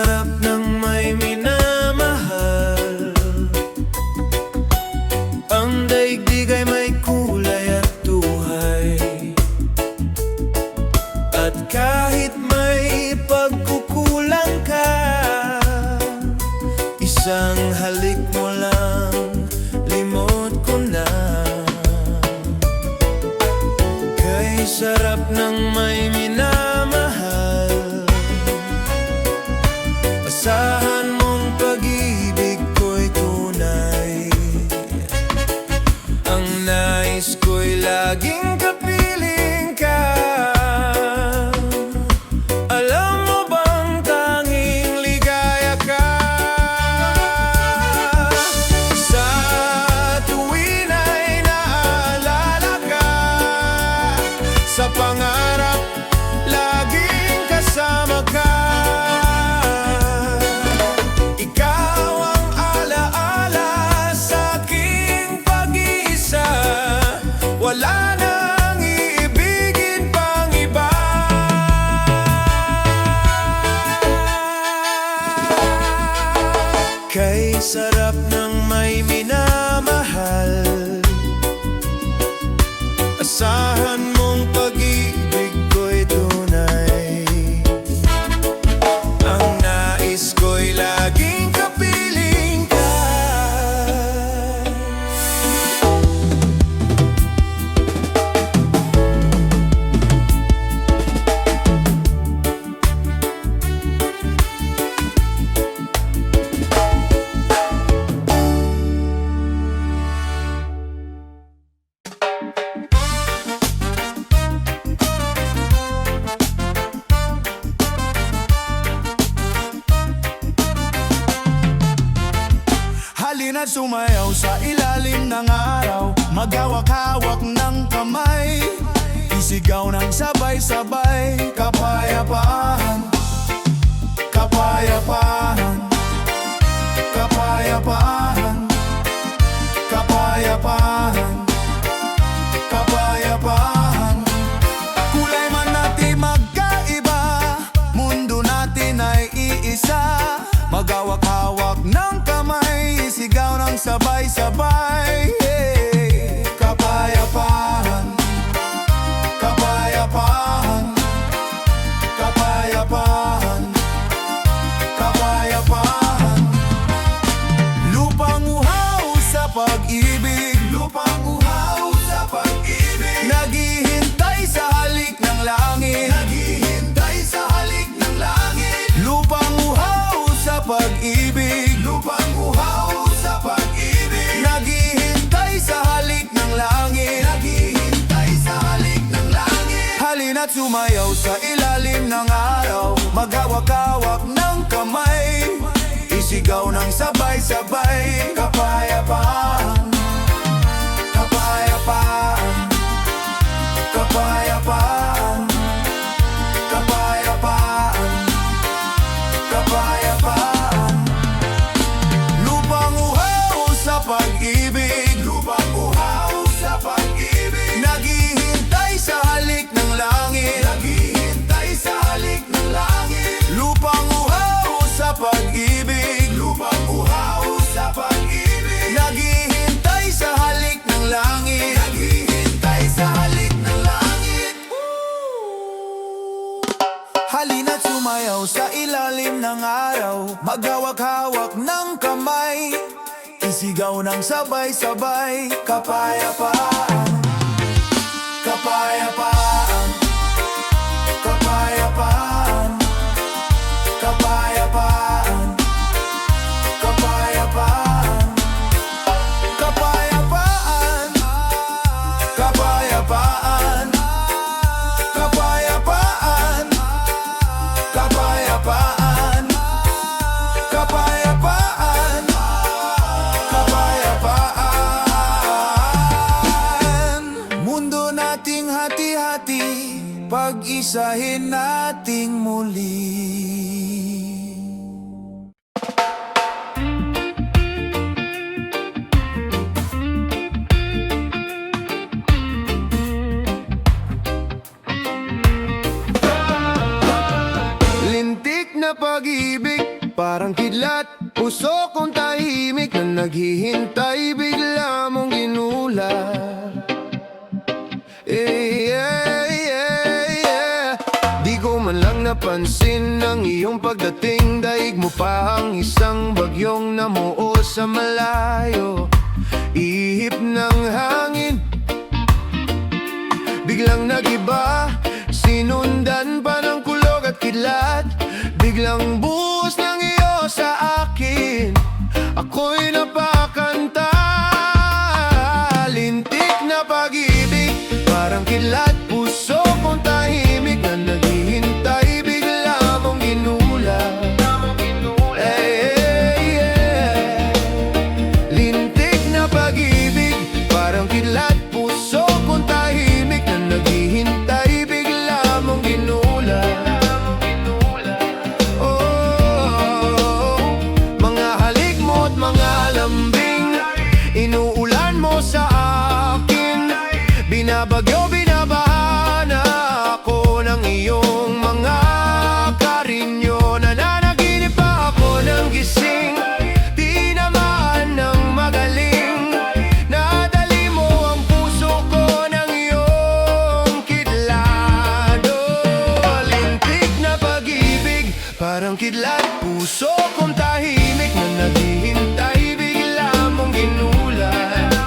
sarap ng may minamahal. Ang daigdig ay may kulay at tuhay, at kahit may pagkukulang ka, isang halik mo lang, limot ko na. Kay sarap ng may minamahal, asahan mong pag-ibig ko'y tunay. Ang nais ko'y laging kapiling ka. Alam mo bang tanging ligaya ka? Sa tuwin ay naalala ka, sa pangarap laging kasama ka. Ikaw ang alaala sa aking pag-iisa, wala nang iibigin pang iba. Kay sarap ng may minamahal, asahan mong pag-ibig ko'y tunay. Ang nais ko'y laging kapiling ka. Halina't sumayaw sa ilalim ng araw, maghawak-hawak ng kamay, isigaw ng sabay-sabay. Kapayapaan, kapayapaan, kapayapaan, kapayapaan, kapayapaan. Kulay man natin magkaiba, mundo natin ay iisa. Maghawak-hawak ng kamay, isigaw ng sabay-sabay. Hey! Kapayapaan, kapayapaan, kapayapaan, kapayapaan. Lupang uhaw sa pag-ibig, lupang uhaw sa pag-ibig, naghihintay sa halik ng langit, naghihintay sa halik ng langit. Lupang uhaw sa pag-ibig, lupang uhaw sa pag-ibig, naghihintay sa halik ng langit, naghihintay sa halik ng langit. Halina't sumayaw sa ilalim ng araw, maghawak-hawak ng kamay, isigaw ng sabay-sabay. Kapayapaan, kapayapaan, kapayapaan, kapayapaan, kapayapaan. Lupang uhaw sa pag-ibig, lupang uhaw sa pag-ibig, naghihintay sa halik ng langit, naghihintay sa halik ng langit. Lupang uhaw sa pag-ibig, lupang uhaw sa pag-ibig, naghihintay sa halik ng langit, naghihintay sa halik ng langit. Halina't sumayaw sa ilalim ng araw, maghawak-hawak ng kamay, isigaw ng sabay-sabay. Kapayapaan, kapayapaan, kapayapaan, kapayapaan, kapayapaan, kapayapaan, kapayapaan, kapayapaan, kapayapaan, kapayapaan, kapayapaan. Mundo nating hati-hati, pag-isahin nating muli. Lintik na pag-ibig, parang kidlat. Puso kong tahimik na naghihintay, bigla mong ginulat. Di ko man lang napansin ang iyong pagdating. Daig mo pa ang isang bagyong namuo sa malayo. Ihip ng hangin, biglang nagiba. Sinundan pa ng kulog at kidlat. Biglang buhos ng iyo sa akin, ako'y napakanta. Lintik na pag-ibig, parang kidlat. Puso kong tahimik na naghihintay, bigla mong ginulat. Lintik na pag-ibig, parang kidlat. Puso kong tahimik na naghihintay, bigla mong ginulat. Oh, mga halik mo't mga lambing, inuulan mo sa akin. Binabagyo, binabahan ako ng iyong mga karinyo. Nananaginip pa ako ng gising, tinamaan ng magaling. Nadali mo ang puso ko ng iyong kidlat. Oh, lintik na pag-ibig, parang kidlat. Puso kong tahimik na naghihintay, bigla mong ginulat.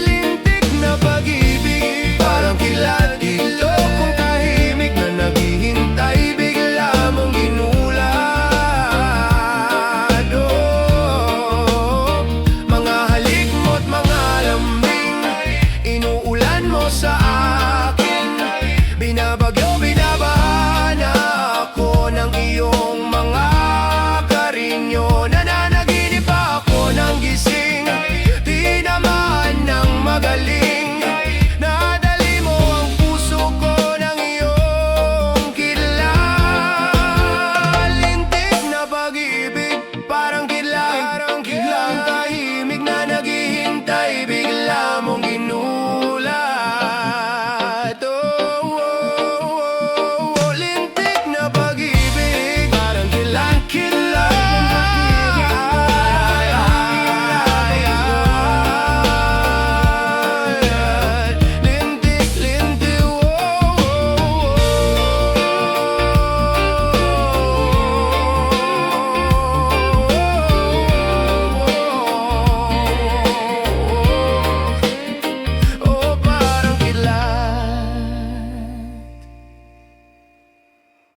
Lintik na pag-ibig, parang kidlat. Puso kong tahimik na naghihintay, bigla mong ginulat. Oh, mga halik mo't mga lambing, inuulan mo sa akin. Binabagyo, binabahan ako ng iyong mga karinyo. Nananaginip ako ng gising, tinamaan ng magaling. Nadali mo ang puso ko ng iyong kidlat. Lintik na pag-ibig, parang kidlat. Biglang tahimik na naghihintay, bigla mong ginulat. Lintik na pag-ibig, parang kidlat. Lintik, lintik, oh, parang kidlat.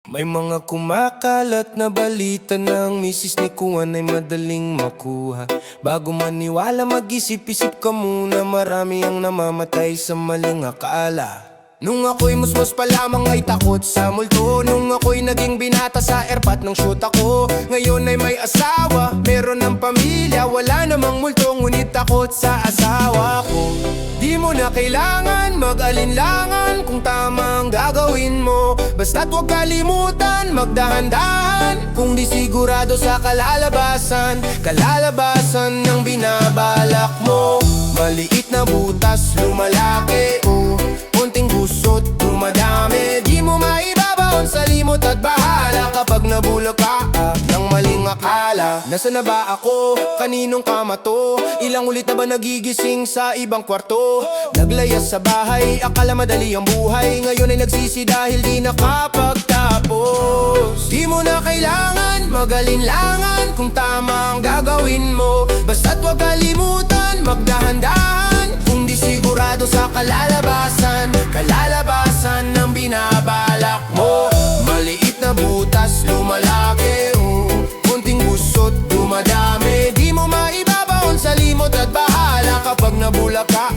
May mga kumakalat na balita ng misis ni Kuan ay madaling makuha. Bago maniwala, mag-isip-isip ka muna. Marami ang namamatay sa maling akala. Nung ako'y musmos pa lamang ay takot sa multo. Nung ako'y naging binata sa airpat ng shoot ako. Ngayon ay may asawa, meron ng pamilya. Wala namang multo, ngunit takot sa asawa ko. Di mo na kailangan mag-alinlangan kung tama ang gagawin mo. Basta't huwag kalimutan, magdahan-dahan. Kung di sigurado sa kalalabasan, kalalabasan ng binabalak mo. Maliit na butas, lumalaki, oh. Konting gusot, dumadami. Di mo maibabaon sa limot at bahala. Kapag nabulok ka ng maling akala. Nasaan na ba ako? Kaninong kama to? Ilang ulit na ba nagigising sa ibang kwarto? Naglayas sa bahay, akala madali ang buhay. Ngayon ay nagsisi dahil di nakapagtapos. Di mo na kailangan mag-alinlangan kung tama ang gagawin mo. Basta't huwag kalimutan, magdahan-dahan. Kung di sigurado sa kalalabasan, kalalabasan ng binabalak mo. Maliit na butas, lumalaki, oh. Konting gusot, dumadami. Di mo maibabaon sa limot at bahala kapag nabulak ka.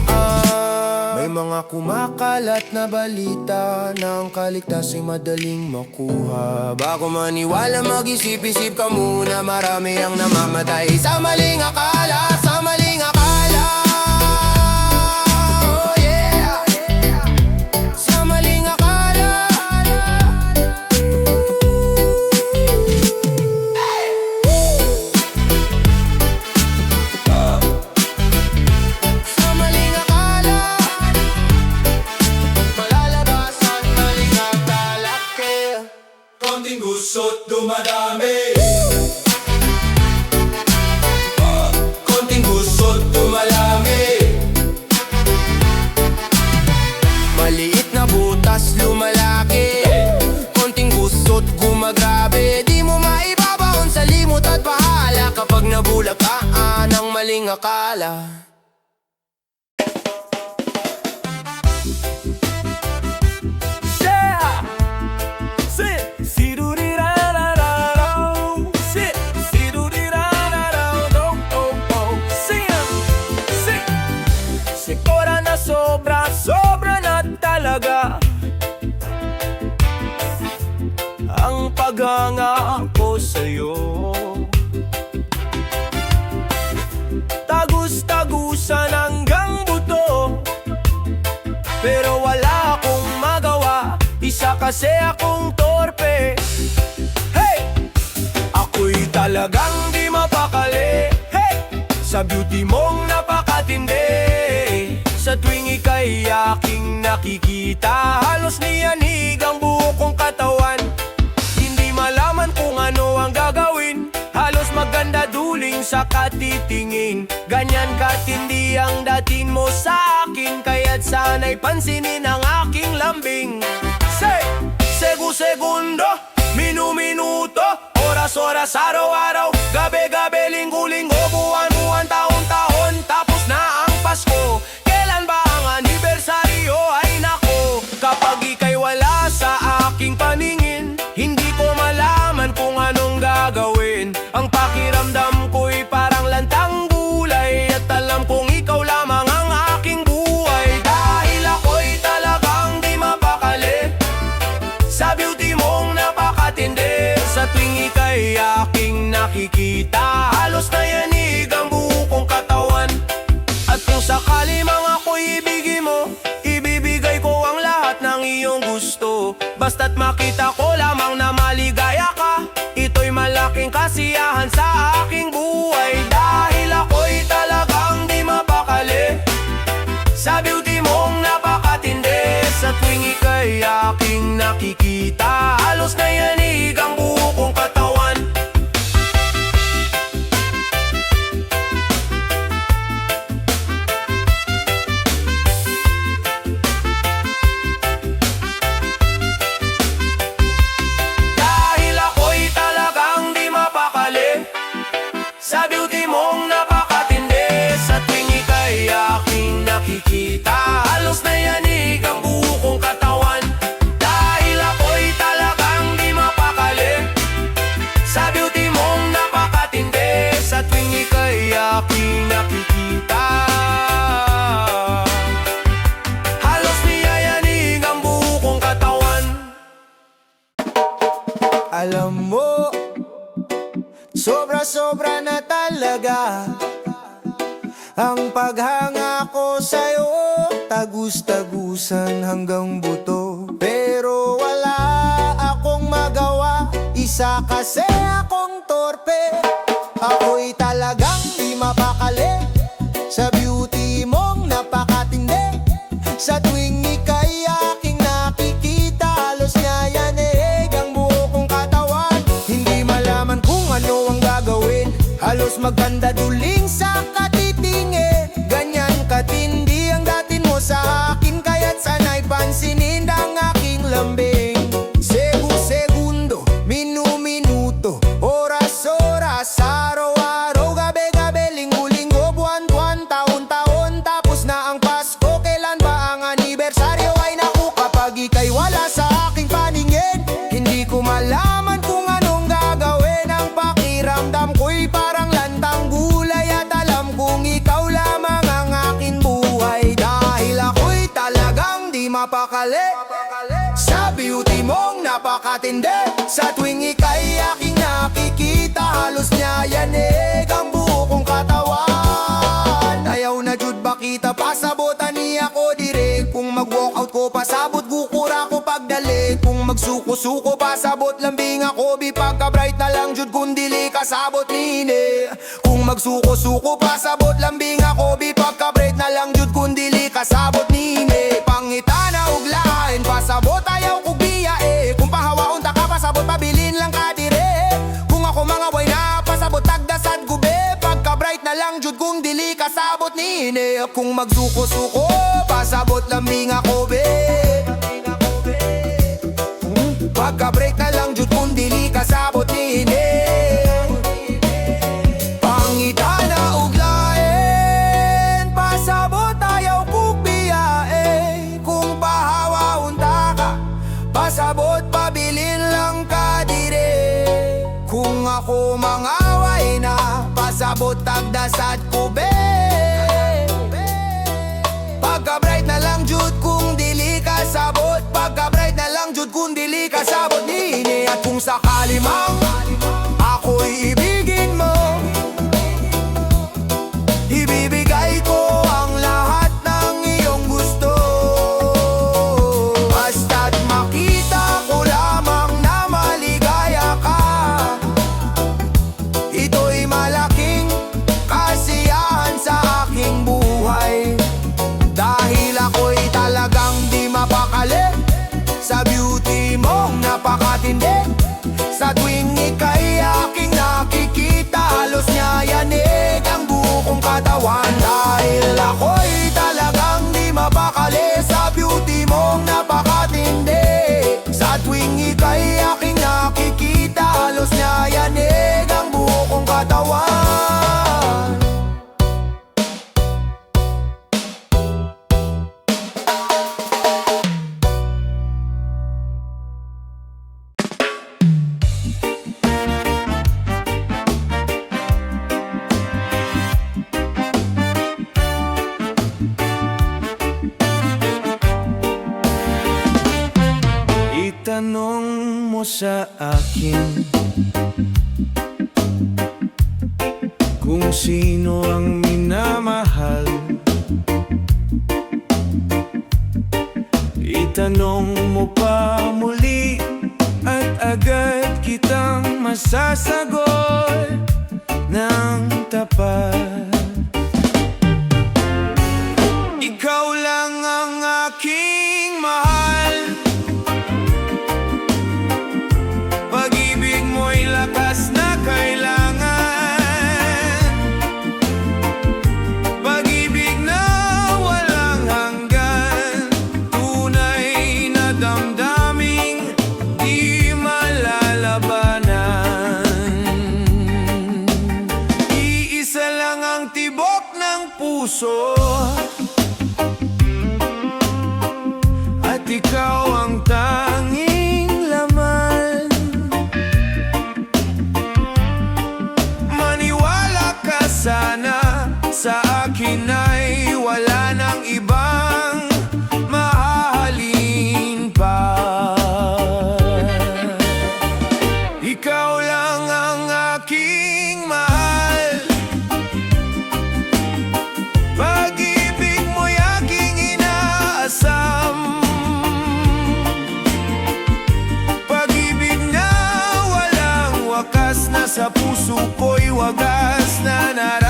May mga kumakalat na balita na ang kaligtas ay madaling makuha. Bago maniwala, mag-isip-isip ka muna. Marami ang namamatay sa maling akala, sa maling akala. Oh yeah, sa maling akala. Sa maling akala, malalabasan, maling akala. konting gusot dumadami. Konting gusot dumalami. Maliit na butas lumalaki, konting gusot gumagrabe. Di mo maibabaon sa limot at bahala kapag nabulakaan ng maling akala. Sikora na sobra, sobra na talaga ang paghanga ko sa'yo. Tagus-tagusan hanggang buto, pero wala akong magawa, isa kasi akong torpe. Hey! Ako'y talagang di mapakali, hey! Sa beauty mong napakatindi. Sa tuwing ika'y aking nakikita, halos niyanig ang buo kong katawan. Hindi malaman kung ano ang gagawin, halos maganda duling sa katitingin. Ganyan katindi ang dating mo sa akin, kaya't sana'y pansinin ang aking lambing. Segu-segundo, minu-minuto, oras-oras, araw-araw, gabi-gabi, linggo-linggo, buwan-buwan, taon-taon, tapos na ang Pasko. Kailan ba ang anibersaryo? Ay nako, kapag ika'y wala sa aking paningin, hindi ko malaman kung anong gagawin. Ang pakiramdam ko'y parang lantang gulay, at alam kong ikaw lamang ang aking buhay. Dahil ako'y talagang di mapakali sa beauty mong napakatindi. Sa tuwing ika'y aking nakikita, halos nayanig ang buo kong katawan. At kung sakali mang ako'y ibigin mo, ibibigay ko ang lahat ng iyong gusto. Basta't makita ko lamang na maligaya ka, ito'y malaking kasiyahan sa aking buhay. Dahil ako'y talagang di mapakali sa beauty mong napakatindi. Sa tuwing ika'y aking nakikita, halos nayanig ang buo kong katawan. Dahil ako'y talagang di mapakali sa beauty mong napakatindi. Sa tuwing ika'y aking nakikita, halos nayanig ang buo kong katawan. Dahil ako'y talagang di mapakali sa beauty mong napakatindi. Sa tuwing ika'y aking nakikita, halos nayayanig ang buo kong katawan. Alam mo, sobra-sobra na talaga ang paghanga ko sa'yo. Tagus-tagusan hanggang buto, pero wala akong magawa, isa kasi akong torpe. Ako'y talagang di mapakali sa beauty mong napakatindi. Sa tuwing ika'y aking nakikita, halos nayanig ang buo kong katawan. Hindi malaman kung ano ang gagawin, halos maganda duling sa katitingin. Ganyan katindi ang dating mo sa akin, kaya't sana'y pansinin ang aking lambing. Segu-segundo, minu-minuto, oras-oras, araw-araw, gabi-gabi, linggo-linggo, buwan-buwan, taon-taon, tapos na ang Pasko. Kailan ba ang anibersaryo? Ay naku, kapag ika'y wala sa aking paningin, hindi ko malaman kung anong gagawin. Ang pakiramdam ko'y parang lantang gulay, at alam kong ikaw lamang ang aking buhay. Dahil ako'y talagang di mapakali sa beauty mong napakatindi. Sa tuwing ika'y aking nakikita, halos nayanig ang buo kong katawan. Ayaw na jud ba kita pasabotan niya ko dire. Kung mag-walkout ko pasabot, gukura ko pagdali. Kung magsuko-suko pasabot, lambing ako. Bi pagka-bright na lang jud kundili kasabot nini. Kung magsuko-suko pasabot, lambing ako. Bi pagka-bright na lang jud kundili kasabot nini. Pangita na uglain pasabot, ayaw kog biya eh. Kung pahawaon ta ka pasabot, pabili ine akong magsuko-suko, pasabot lambing ako be. Pagka-break na lang jud kung dili kasabot ni ine. Pangita na uglaen, pasabot ayaw kong biyae. Kung pahawa unta ka, pasabot pabilin lang ka dire. Kung ako mangaway na, pasabot tagdasad ko be. Pagka-bright na lang jud kung dili kasabot, pagka-bright na lang jud kung dili kasabot ni ine. At kung sakali mang ako'y ibigin mo, ibibigay ko ang lahat ng iyong gusto. Basta't makita ko lamang na maligaya ka, ito'y malaking kasiyahan sa aking buhay. Dahil ako'y talagang di mapakali sa beauty mong napakatindi. Sa tuwing ika'y aking nakikita, halos niya yanig ang buo kong katawan. Dahil ako'y talagang di mapakali sa beauty mong napakatindi. Sa tuwing ika'y aking nakikita, halos niya yanig ang buo kong katawan. Itanong mo sa akin kung sino ang minamahal. Itanong mo pa muli at agad kitang masasagot ng tapat. Ikaw lang ang aking mahal, pag-ibig mo'y lakas na kailangan, pag-ibig na walang hanggan, tunay na damdaming di malalabanan. Iisa lang ang tibok ng puso, at ikaw ang tanging laman. Maniwala ka sana, sa akin ay wala nang ibang mahahalin pa. Ikaw lang ang aking mahal, pag-ibig mo'y aking inaasam, pag-ibig na walang wakas, na sa puso ko'y wagas na nararamdaman.